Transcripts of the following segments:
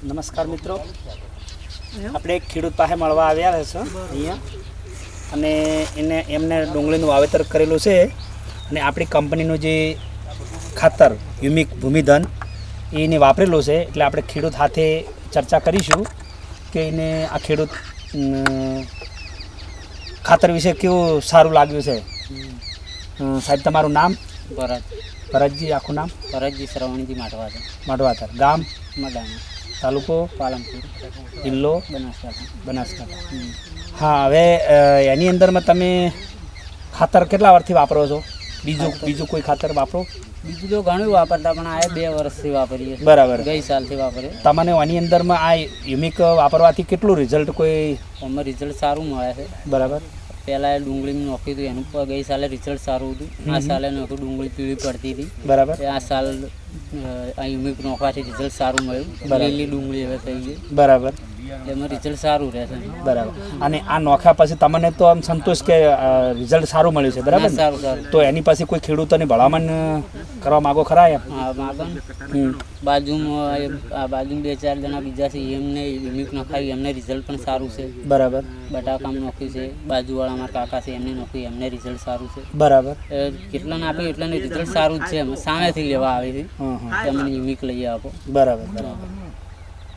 નમસ્કાર મિત્રો, આપણે એક ખેડૂત પાસે મળવા આવ્યા છે અહીંયા, અને એમને ડુંગળીનું વાવેતર કરેલું છે અને આપણી કંપનીનું જે ખાતર યુમિક ભૂમિધન એને વાપરેલું છે. એટલે આપણે ખેડૂત સાથે ચર્ચા કરીશું કે એને આ ખેડૂત ખાતર વિશે કેવું સારું લાગ્યું છે. સાહેબ, તમારું નામ? ભરતજી. આખું નામ? ભરતજી શ્રવણજી માઢવાતર. ગામ? મડાના. તાલુકો? પાલનપુર. જિલ્લો? બનાસકાંઠા. હા, હવે એની અંદરમાં તમે ખાતર કેટલા વર્ષથી વાપરો છો? બીજું કોઈ ખાતર વાપરો? બીજું તો ઘણું વાપરતા, પણ આ 2 વર્ષથી વાપરીએ. બરાબર. ગઈ સાલથી વાપરીએ. તમને આની અંદરમાં આ યુમિક વાપરવાથી કેટલું રિઝલ્ટ કોઈ? અમને રિઝલ્ટ સારું મળે છે. બરાબર. પહેલાં ડુંગળીમાં નાખ્યું હતું, એનું ગઈ સાલે રિઝલ્ટ સારું હતું. આ સાલે નાખ્યું, ડુંગળી પીળી પડતી હતી. બરાબર. આ સાલ આ યુમિક નાખવાથી રિઝલ્ટ સારું મળ્યું. લીલી ડુંગળી હવે થઈ ગઈ. બરાબર. એમાં રિઝલ્ટ સારું રહેશે. બરાબર. અને આ નોખ્યા પછી તમને તો આમ સંતોષ કે રિઝલ્ટ સારું મળ્યું છે? બરાબર. સારું. તો એની પછી કોઈ ખેડૂતોને ભલામણ કરવા માગો ખરા એમ? હા, માગો ને. બાજુમાં 2-4 જણા બીજા છે, એમને યુમિક નખાવ્યું, એમને રિઝલ્ટ પણ સારું છે. બરાબર. બટાકામાં નાખ્યું છે. બાજુવાળા અમારા કાકા છે, એમને નાખ્યું, એમને રિઝલ્ટ સારું છે. બરાબર. કેટલાને આપ્યું એટલાને રિઝલ્ટ સારું જ છે. સામેથી લેવા આવે છે, તમને યુમિક લઈ આપો. બરાબર.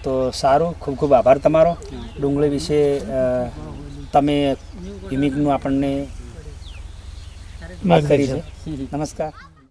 તો સારું, ખૂબ ખૂબ આભાર તમારો. ડુંગળી વિશે તમે યુમિકનું આપણને વાત કરી છે. નમસ્કાર.